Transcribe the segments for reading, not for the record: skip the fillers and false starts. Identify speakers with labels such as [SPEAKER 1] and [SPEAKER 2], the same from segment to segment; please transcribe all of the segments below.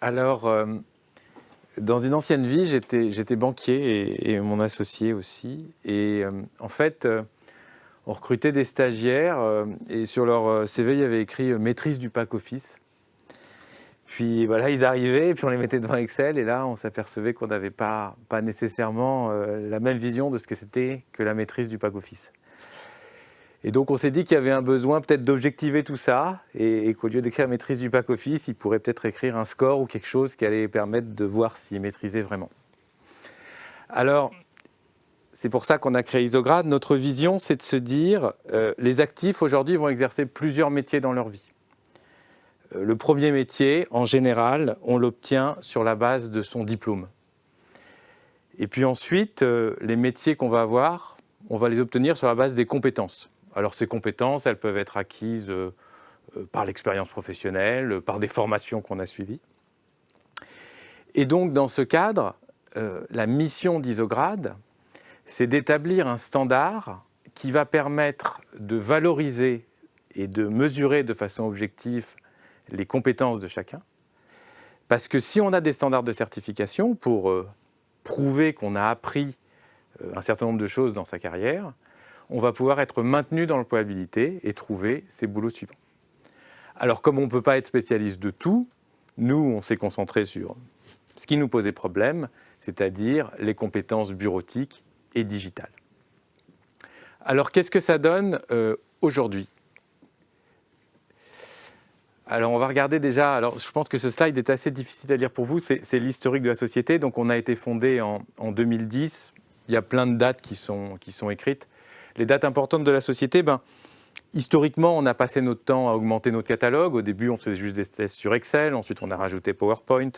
[SPEAKER 1] Alors, dans une ancienne vie, j'étais banquier et mon associé aussi. Et en fait, on recrutait des stagiaires et sur leur CV, il y avait écrit maîtrise du pack office. Puis voilà, ils arrivaient et puis on les mettait devant Excel et là, on s'apercevait qu'on n'avait pas nécessairement la même vision de ce que c'était que la maîtrise du pack office. Et donc, on s'est dit qu'il y avait un besoin peut-être d'objectiver tout ça et qu'au lieu d'écrire maîtrise du pack office, il pourrait peut-être écrire un score ou quelque chose qui allait permettre de voir s'il maîtrisait vraiment. Alors, c'est pour ça qu'on a créé Isograd. Notre vision, c'est de se dire les actifs aujourd'hui vont exercer plusieurs métiers dans leur vie. Le premier métier, en général, on l'obtient sur la base de son diplôme. Et puis ensuite, les métiers qu'on va avoir, on va les obtenir sur la base des compétences. Alors ces compétences, elles peuvent être acquises par l'expérience professionnelle, par des formations qu'on a suivies. Et donc dans ce cadre, la mission d'Isograd, c'est d'établir un standard qui va permettre de valoriser et de mesurer de façon objective les compétences de chacun. Parce que si on a des standards de certification pour prouver qu'on a appris un certain nombre de choses dans sa carrière, on va pouvoir être maintenu dans l'employabilité et trouver ses boulots suivants. Alors, comme on ne peut pas être spécialiste de tout, nous, on s'est concentré sur ce qui nous posait problème, c'est-à-dire les compétences bureautiques et digitales. Alors, qu'est-ce que ça donne aujourd'hui ? Alors, on va regarder déjà, alors je pense que ce slide est assez difficile à lire pour vous, c'est l'historique de la société. Donc, on a été fondé en 2010, il y a plein de dates qui sont écrites. Les dates importantes de la société, historiquement, on a passé notre temps à augmenter notre catalogue. Au début, on faisait juste des tests sur Excel. Ensuite, on a rajouté PowerPoint.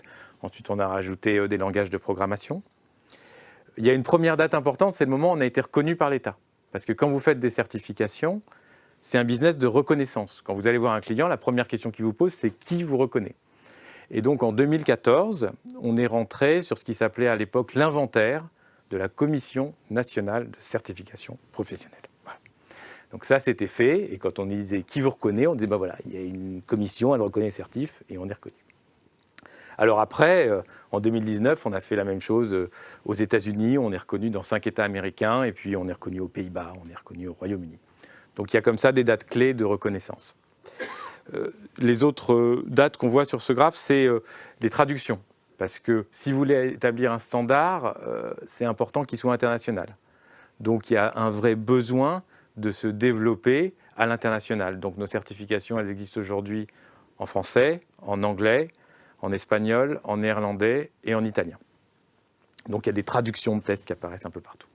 [SPEAKER 1] Ensuite, on a rajouté des langages de programmation. Il y a une première date importante, c'est le moment où on a été reconnu par l'État. Parce que quand vous faites des certifications, c'est un business de reconnaissance. Quand vous allez voir un client, la première question qu'il vous pose, c'est qui vous reconnaît. Et donc, en 2014, on est rentré sur ce qui s'appelait à l'époque l'inventaire de la Commission nationale de certification professionnelle. Voilà. Donc ça, c'était fait. Et quand on disait qui vous reconnaît, on disait voilà, il y a une commission, elle reconnaît les certifs et on est reconnu. Alors après, en 2019, on a fait la même chose aux États-Unis. On est reconnu dans 5 États américains et puis on est reconnu aux Pays-Bas, on est reconnu au Royaume-Uni. Donc il y a comme ça des dates clés de reconnaissance. Les autres dates qu'on voit sur ce graphe, c'est les traductions. Parce que si vous voulez établir un standard, c'est important qu'il soit international. Donc il y a un vrai besoin de se développer à l'international. Donc nos certifications, elles existent aujourd'hui en français, en anglais, en espagnol, en néerlandais et en italien. Donc il y a des traductions de tests qui apparaissent un peu partout.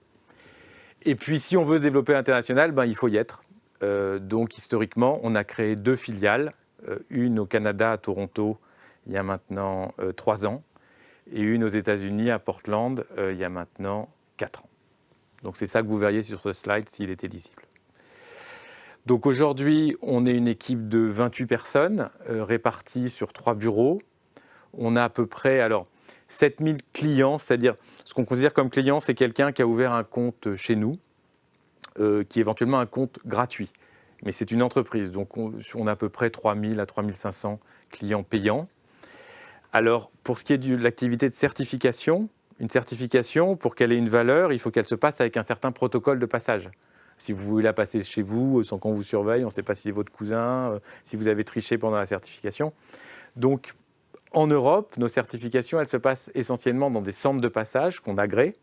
[SPEAKER 1] Et puis si on veut se développer à l'international, il faut y être. Donc historiquement, on a créé 2 filiales, une au Canada, à Toronto, il y a maintenant 3 ans, et une aux États-Unis, à Portland, il y a maintenant 4 ans. Donc c'est ça que vous verriez sur ce slide s'il était lisible. Donc aujourd'hui, on est une équipe de 28 personnes réparties sur 3 bureaux. On a à peu près 7000 clients, c'est-à-dire ce qu'on considère comme client, c'est quelqu'un qui a ouvert un compte chez nous, qui est éventuellement un compte gratuit. Mais c'est une entreprise, donc on a à peu près 3000 à 3500 clients payants. Alors, pour ce qui est de l'activité de certification, une certification, pour qu'elle ait une valeur, il faut qu'elle se passe avec un certain protocole de passage. Si vous voulez la passer chez vous, sans qu'on vous surveille, on ne sait pas si c'est votre cousin, si vous avez triché pendant la certification. Donc, en Europe, nos certifications, elles se passent essentiellement dans des centres de passage qu'on agrée.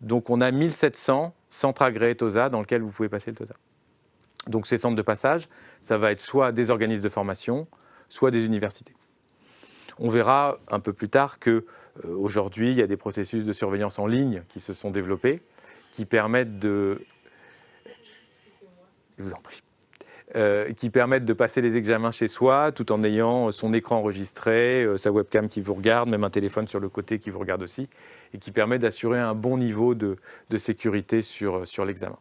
[SPEAKER 1] Donc, on a 1700 centres agréés TOSA dans lesquels vous pouvez passer le TOSA. Donc, ces centres de passage, ça va être soit des organismes de formation, soit des universités. On verra un peu plus tard qu'aujourd'hui, il y a des processus de surveillance en ligne qui se sont développés, qui permettent de... Je vous en prie. Qui permettent de passer les examens chez soi, tout en ayant son écran enregistré, sa webcam qui vous regarde, même un téléphone sur le côté qui vous regarde aussi, et qui permet d'assurer un bon niveau de sécurité sur l'examen.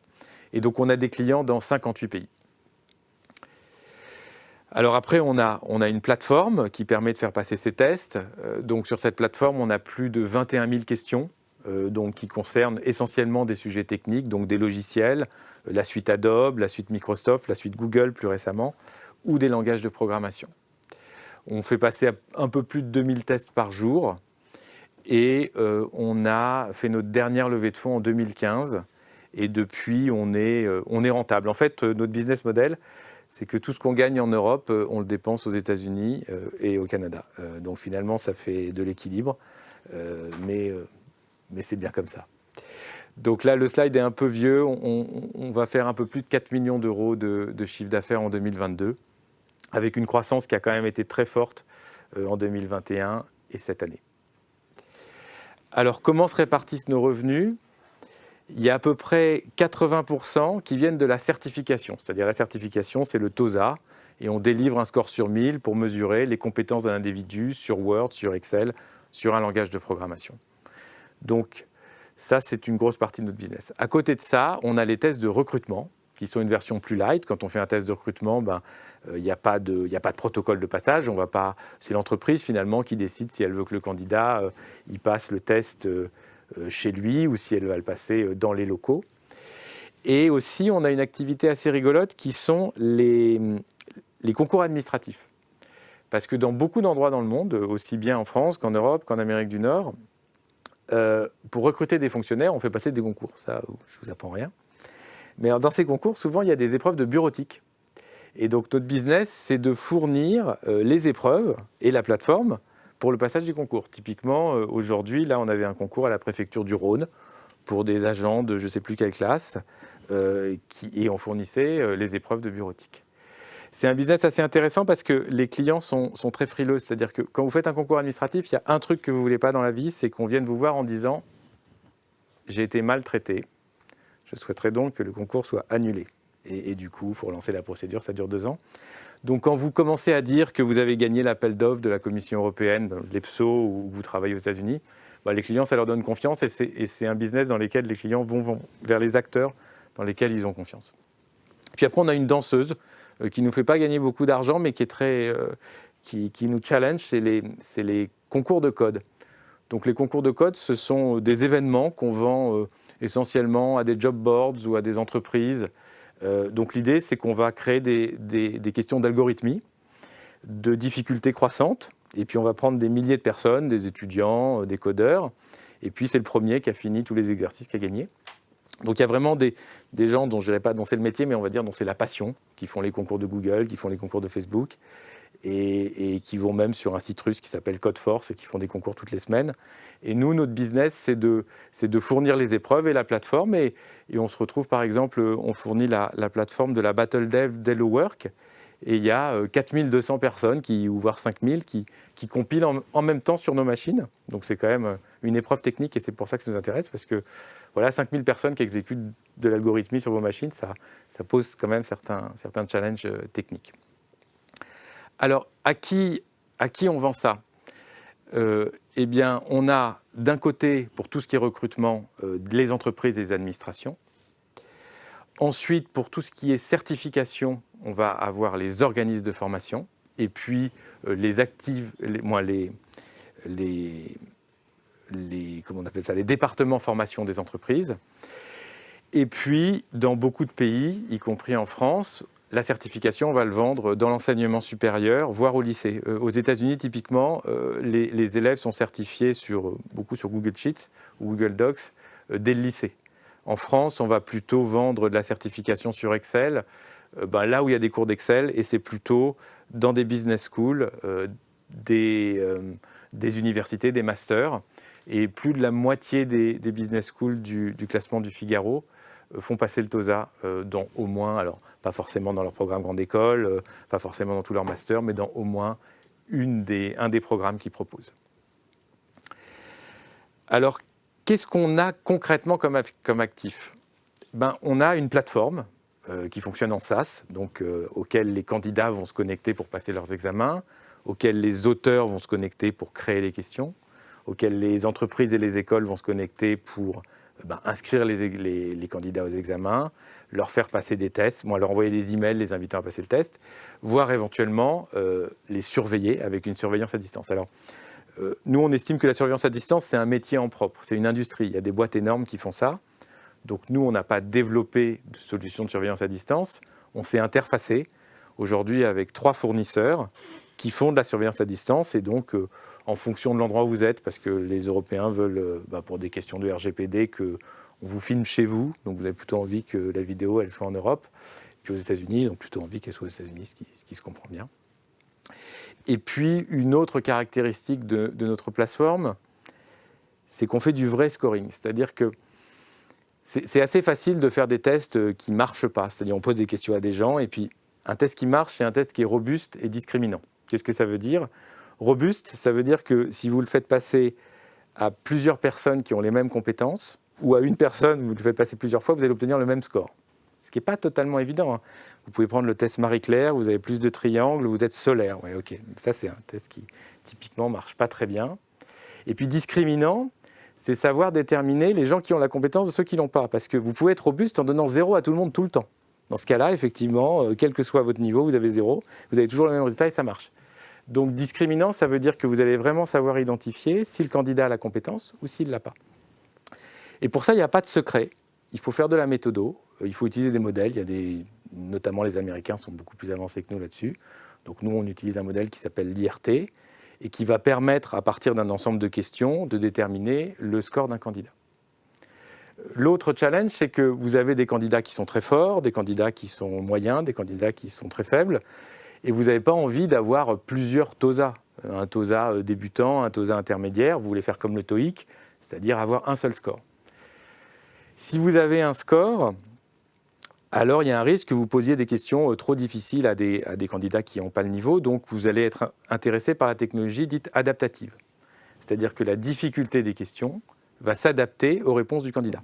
[SPEAKER 1] Et donc, on a des clients dans 58 pays. Alors après, on a une plateforme qui permet de faire passer ces tests. Donc sur cette plateforme, on a plus de 21 000 questions qui concernent essentiellement des sujets techniques, donc des logiciels, la suite Adobe, la suite Microsoft, la suite Google plus récemment, ou des langages de programmation. On fait passer un peu plus de 2000 tests par jour. Et on a fait notre dernière levée de fonds en 2015. Et depuis, on est rentable. En fait, notre business model, c'est que tout ce qu'on gagne en Europe, on le dépense aux États-Unis et au Canada. Donc finalement, ça fait de l'équilibre. Mais c'est bien comme ça. Donc là, le slide est un peu vieux. On va faire un peu plus de 4 millions d'euros de chiffre d'affaires en 2022, avec une croissance qui a quand même été très forte en 2021 et cette année. Alors, comment se répartissent nos revenus ? Il y a à peu près 80% qui viennent de la certification. C'est-à-dire la certification, c'est le TOSA. Et on délivre un score sur 1000 pour mesurer les compétences d'un individu sur Word, sur Excel, sur un langage de programmation. Donc, ça, c'est une grosse partie de notre business. À côté de ça, on a les tests de recrutement, qui sont une version plus light. Quand on fait un test de recrutement, il n'y a pas de protocole de passage. C'est l'entreprise finalement qui décide si elle veut que le candidat il passe le test chez lui ou si elle va le passer dans les locaux. Et aussi, on a une activité assez rigolote qui sont les concours administratifs. Parce que dans beaucoup d'endroits dans le monde, aussi bien en France qu'en Europe, qu'en Amérique du Nord, pour recruter des fonctionnaires, on fait passer des concours. Ça, je ne vous apprends rien. Mais dans ces concours, souvent, il y a des épreuves de bureautique. Et donc, notre business, c'est de fournir les épreuves et la plateforme pour le passage du concours. Typiquement, aujourd'hui, là, on avait un concours à la préfecture du Rhône pour des agents de je ne sais plus quelle classe et on fournissait les épreuves de bureautique. C'est un business assez intéressant parce que les clients sont très frileux. C'est-à-dire que quand vous faites un concours administratif, il y a un truc que vous ne voulez pas dans la vie, c'est qu'on vienne vous voir en disant « j'ai été maltraité ». Je souhaiterais donc que le concours soit annulé. Et du coup, il faut relancer la procédure, ça dure 2 ans. Donc quand vous commencez à dire que vous avez gagné l'appel d'offres de la Commission européenne, l'EPSO, ou que vous travaillez aux États-Unis, les clients, ça leur donne confiance et c'est un business dans lequel les clients vont vers les acteurs dans lesquels ils ont confiance. Puis après, on a une danseuse qui ne nous fait pas gagner beaucoup d'argent, mais qui est qui nous challenge, c'est les concours de code. Donc les concours de code, ce sont des événements qu'on vend essentiellement à des job boards ou à des entreprises. Donc l'idée, c'est qu'on va créer des questions d'algorithmie, de difficultés croissantes, et puis on va prendre des milliers de personnes, des étudiants, des codeurs, et puis c'est le premier qui a fini tous les exercices qui a gagné. Donc il y a vraiment des gens dont je ne dirais pas dont c'est le métier, mais on va dire dont c'est la passion, qui font les concours de Google, qui font les concours de Facebook, et qui vont même sur un site russe qui s'appelle Codeforce et qui font des concours toutes les semaines. Et nous, notre business, c'est de fournir les épreuves et la plateforme. Et on se retrouve, par exemple, on fournit la plateforme de la Battle Dev d'Hello Work. Et il y a 4200 personnes, ou voire 5000, qui compilent en même temps sur nos machines. Donc c'est quand même une épreuve technique et c'est pour ça que ça nous intéresse. Parce que voilà, 5000 personnes qui exécutent de l'algorithmie sur vos machines, ça pose quand même certains challenges techniques. Alors, à qui on vend ça ? Eh bien, on a d'un côté, pour tout ce qui est recrutement, les entreprises et les administrations. Ensuite, pour tout ce qui est certification, on va avoir les organismes de formation. Et puis, les départements formation des entreprises. Et puis, dans beaucoup de pays, y compris en France, la certification, on va le vendre dans l'enseignement supérieur, voire au lycée. Aux États-Unis, typiquement, les élèves sont certifiés beaucoup sur Google Sheets ou Google Docs dès le lycée. En France, on va plutôt vendre de la certification sur Excel, là où il y a des cours d'Excel, et c'est plutôt dans des business schools, des universités, des masters. Et plus de la moitié des business schools du classement du Figaro font passer le TOSA dans au moins, alors pas forcément dans leur programme grande école, pas forcément dans tous leurs masters, mais dans au moins un des programmes qu'ils proposent. Alors, qu'est-ce qu'on a concrètement comme actif ? On a une plateforme qui fonctionne en SaaS, donc auquel les candidats vont se connecter pour passer leurs examens, auquel les auteurs vont se connecter pour créer les questions, auquel les entreprises et les écoles vont se connecter pour inscrire les candidats aux examens, leur faire passer des tests, leur envoyer des emails les invitant à passer le test, voire éventuellement les surveiller avec une surveillance à distance. Alors, nous, on estime que la surveillance à distance, c'est un métier en propre, c'est une industrie. Il y a des boîtes énormes qui font ça. Donc nous, on n'a pas développé de solution de surveillance à distance. On s'est interfacé aujourd'hui avec 3 fournisseurs qui font de la surveillance à distance. Et donc, en fonction de l'endroit où vous êtes, parce que les Européens veulent, pour des questions de RGPD, qu'on vous filme chez vous. Donc, vous avez plutôt envie que la vidéo, elle soit en Europe. Puis aux États-Unis, ils ont plutôt envie qu'elle soit aux États-Unis, ce qui se comprend bien. Et puis, une autre caractéristique de notre plateforme, c'est qu'on fait du vrai scoring. C'est-à-dire que c'est assez facile de faire des tests qui ne marchent pas. C'est-à-dire on pose des questions à des gens, et puis un test qui marche, c'est un test qui est robuste et discriminant. Qu'est-ce que ça veut dire ? Robuste, ça veut dire que si vous le faites passer à plusieurs personnes qui ont les mêmes compétences, ou à une personne, vous le faites passer plusieurs fois, vous allez obtenir le même score. Ce qui n'est pas totalement évident, hein. Vous pouvez prendre le test Marie-Claire, vous avez plus de triangles, vous êtes solaire. Ouais, ok. Ça, c'est un test qui, typiquement, ne marche pas très bien. Et puis, discriminant, c'est savoir déterminer les gens qui ont la compétence de ceux qui ne l'ont pas. Parce que vous pouvez être robuste en donnant 0 à tout le monde tout le temps. Dans ce cas-là, effectivement, quel que soit votre niveau, vous avez 0, vous avez toujours le même résultat et ça marche. Donc, discriminant, ça veut dire que vous allez vraiment savoir identifier si le candidat a la compétence ou s'il ne l'a pas. Et pour ça, il n'y a pas de secret. Il faut faire de la méthodo, il faut utiliser des modèles. Notamment les Américains sont beaucoup plus avancés que nous là-dessus. Donc nous, on utilise un modèle qui s'appelle l'IRT et qui va permettre, à partir d'un ensemble de questions, de déterminer le score d'un candidat. L'autre challenge, c'est que vous avez des candidats qui sont très forts, des candidats qui sont moyens, des candidats qui sont très faibles, et vous n'avez pas envie d'avoir plusieurs TOSA. Un TOSA débutant, un TOSA intermédiaire, vous voulez faire comme le TOEIC, c'est-à-dire avoir un seul score. Si vous avez un score, alors il y a un risque que vous posiez des questions trop difficiles à des candidats qui n'ont pas le niveau, donc vous allez être intéressé par la technologie dite adaptative. C'est-à-dire que la difficulté des questions va s'adapter aux réponses du candidat.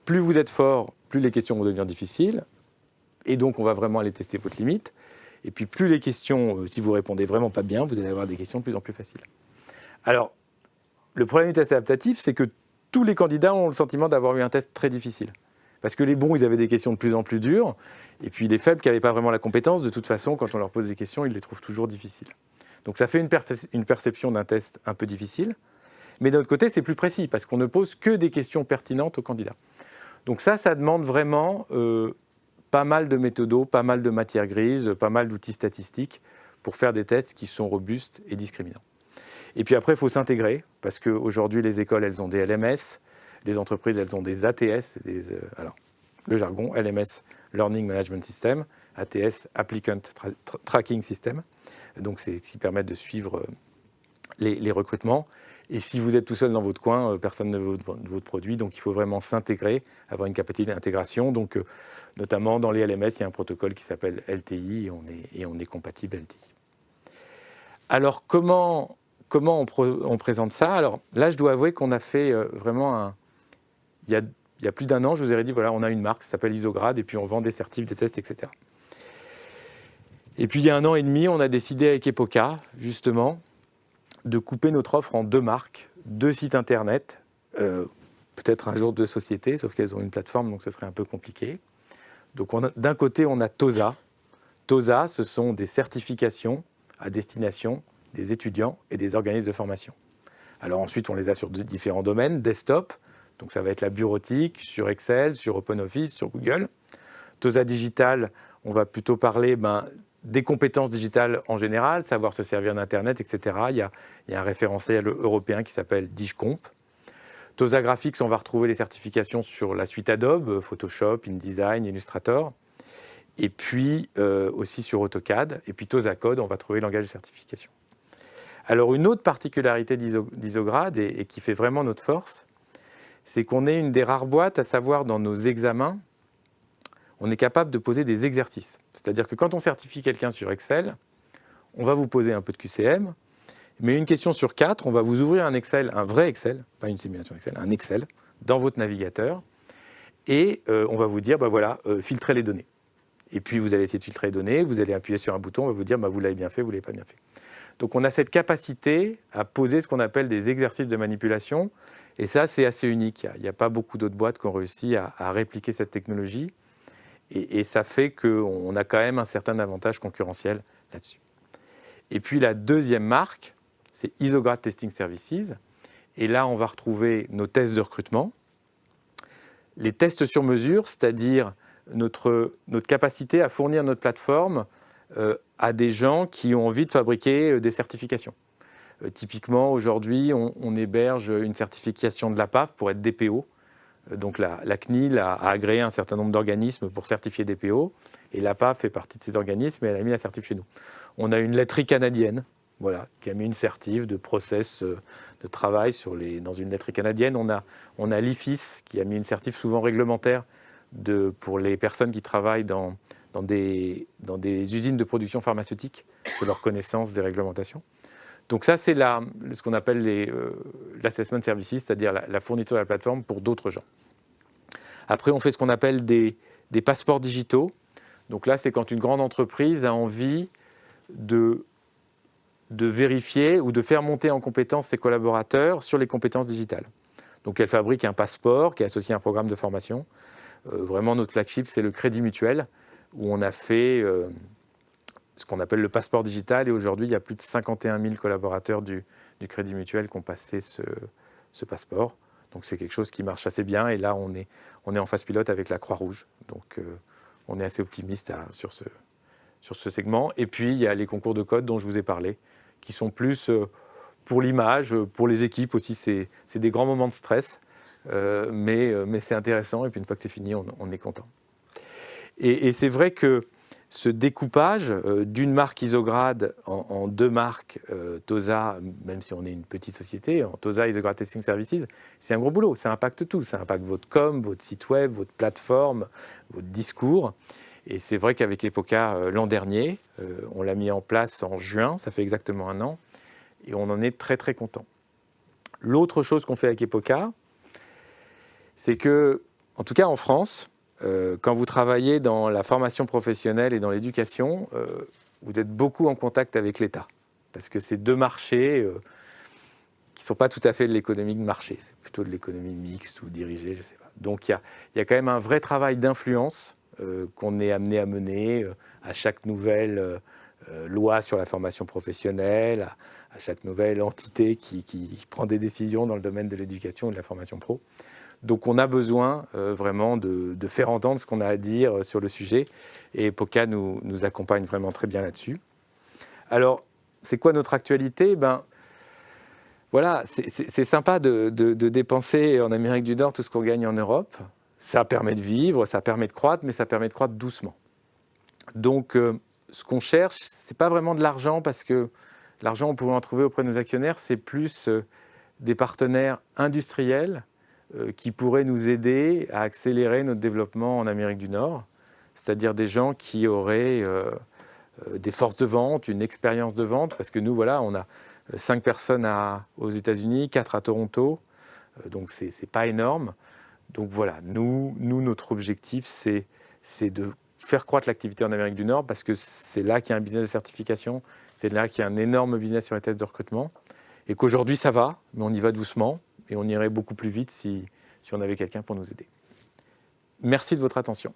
[SPEAKER 1] Plus vous êtes fort, plus les questions vont devenir difficiles, et donc on va vraiment aller tester votre limite. Et puis plus les questions, si vous répondez vraiment pas bien, vous allez avoir des questions de plus en plus faciles. Alors, le problème du test adaptatif, c'est que tous les candidats ont le sentiment d'avoir eu un test très difficile. Parce que les bons, ils avaient des questions de plus en plus dures, et puis les faibles qui n'avaient pas vraiment la compétence, de toute façon, quand on leur pose des questions, ils les trouvent toujours difficiles. Donc ça fait une perception d'un test un peu difficile, mais d'un autre côté, c'est plus précis, parce qu'on ne pose que des questions pertinentes aux candidats. Donc ça demande vraiment pas mal de méthodos, pas mal de matières grises, pas mal d'outils statistiques pour faire des tests qui sont robustes et discriminants. Et puis après, il faut s'intégrer, parce qu'aujourd'hui, les écoles, elles ont des LMS, les entreprises, elles ont des ATS, alors, le jargon, LMS, Learning Management System, ATS, Applicant Tracking System. Donc, c'est ce qui permet de suivre les recrutements. Et si vous êtes tout seul dans votre coin, personne ne veut votre produit. Donc, il faut vraiment s'intégrer, avoir une capacité d'intégration. Donc, notamment dans les LMS, il y a un protocole qui s'appelle LTI et on est compatible LTI. Alors, comment on présente ça? Alors là, je dois avouer qu'on a fait vraiment il y a plus d'un an, je vous aurais dit, voilà, on a une marque, ça s'appelle Isograd, et puis on vend des certifs, des tests, etc. Et puis il y a 1 an et demi, on a décidé avec Epoca, justement, de couper notre offre en 2 marques, 2 sites internet, peut-être un jour 2 sociétés, sauf qu'elles ont une plateforme, donc ce serait un peu compliqué. Donc d'un côté, on a TOSA. TOSA, ce sont des certifications à destination des étudiants et des organismes de formation. Alors ensuite, on les a sur différents domaines, desktop, donc ça va être la bureautique, sur Excel, sur OpenOffice, sur Google. TOSA Digital, on va plutôt parler des compétences digitales en général, savoir se servir d'Internet, etc. Il y a un référentiel européen qui s'appelle DigComp. TOSA Graphics, on va retrouver les certifications sur la suite Adobe, Photoshop, InDesign, Illustrator, et puis aussi sur AutoCAD. Et puis TOSA Code, on va trouver le langage de certification. Alors une autre particularité d'Isograd, et qui fait vraiment notre force, c'est qu'on est une des rares boîtes à savoir dans nos examens, on est capable de poser des exercices. C'est-à-dire que quand on certifie quelqu'un sur Excel, on va vous poser un peu de QCM, mais une question sur 4, on va vous ouvrir un Excel, un vrai Excel, pas une simulation Excel, un Excel, dans votre navigateur, et on va vous dire, filtrez les données. Et puis vous allez essayer de filtrer les données, vous allez appuyer sur un bouton, on va vous dire, vous l'avez bien fait, vous ne l'avez pas bien fait. Donc on a cette capacité à poser ce qu'on appelle des exercices de manipulation, et ça c'est assez unique. Il n'y a pas beaucoup d'autres boîtes qui ont réussi à répliquer cette technologie, et ça fait qu'on a quand même un certain avantage concurrentiel là-dessus. Et puis la deuxième marque, c'est Isograd Testing Services, et là on va retrouver nos tests de recrutement, les tests sur mesure, c'est-à-dire notre capacité à fournir notre plateforme à des gens qui ont envie de fabriquer des certifications. Typiquement, aujourd'hui, on héberge une certification de la PAF pour être DPO. Donc la CNIL a agréé un certain nombre d'organismes pour certifier DPO, et la PAF fait partie de ces organismes et elle a mis la certif chez nous. On a une laiterie canadienne, voilà, qui a mis une certif de process de travail dans une laiterie canadienne. On a l'IFIS qui a mis une certif souvent réglementaire pour les personnes qui travaillent dans des usines de production pharmaceutique, sur leur connaissance des réglementations. Donc ça, c'est ce qu'on appelle l'assessment services, c'est-à-dire la fourniture de la plateforme pour d'autres gens. Après, on fait ce qu'on appelle des passeports digitaux. Donc là, c'est quand une grande entreprise a envie de vérifier ou de faire monter en compétence ses collaborateurs sur les compétences digitales. Donc elle fabrique un passeport qui est associé à un programme de formation. Vraiment, notre flagship, c'est le Crédit Mutuel, où on a fait ce qu'on appelle le passeport digital. Et aujourd'hui, il y a plus de 51 000 collaborateurs du Crédit Mutuel qui ont passé ce passeport. Donc c'est quelque chose qui marche assez bien. Et là, on est en phase pilote avec la Croix-Rouge. Donc on est assez optimiste sur ce segment. Et puis, il y a les concours de code dont je vous ai parlé, qui sont plus pour l'image, pour les équipes aussi. C'est des grands moments de stress, mais c'est intéressant. Et puis, une fois que c'est fini, on est content. Et c'est vrai que ce découpage d'une marque Isograd en deux marques, TOSA, même si on est une petite société, en TOSA Isograd Testing Services, c'est un gros boulot. Ça impacte tout. Ça impacte votre com, votre site web, votre plateforme, votre discours. Et c'est vrai qu'avec Epoca, l'an dernier, on l'a mis en place en juin, ça fait exactement 1 an, et on en est très très content. L'autre chose qu'on fait avec Epoca, c'est que, en tout cas en France, quand vous travaillez dans la formation professionnelle et dans l'éducation, vous êtes beaucoup en contact avec l'État. Parce que c'est deux marchés qui ne sont pas tout à fait de l'économie de marché. C'est plutôt de l'économie mixte ou dirigée, je ne sais pas. Donc il y a quand même un vrai travail d'influence qu'on est amené à mener à chaque nouvelle loi sur la formation professionnelle, à chaque nouvelle entité qui prend des décisions dans le domaine de l'éducation et de la formation pro. Donc on a besoin vraiment de faire entendre ce qu'on a à dire sur le sujet, et Epoca nous accompagne vraiment très bien là-dessus. Alors, c'est quoi notre actualité ? Voilà, c'est sympa de dépenser en Amérique du Nord tout ce qu'on gagne en Europe. Ça permet de vivre, ça permet de croître, mais ça permet de croître doucement. Donc, ce qu'on cherche, ce n'est pas vraiment de l'argent, parce que l'argent, on pourrait en trouver auprès de nos actionnaires, c'est plus des partenaires industriels qui pourraient nous aider à accélérer notre développement en Amérique du Nord, c'est-à-dire des gens qui auraient des forces de vente, une expérience de vente, parce que nous, voilà, on a 5 personnes aux États-Unis, 4 à Toronto, donc c'est pas énorme. Donc voilà, nous notre objectif, c'est de faire croître l'activité en Amérique du Nord, parce que c'est là qu'il y a un business de certification, c'est là qu'il y a un énorme business sur les tests de recrutement, et qu'aujourd'hui ça va, mais on y va doucement, et on irait beaucoup plus vite si on avait quelqu'un pour nous aider. Merci de votre attention.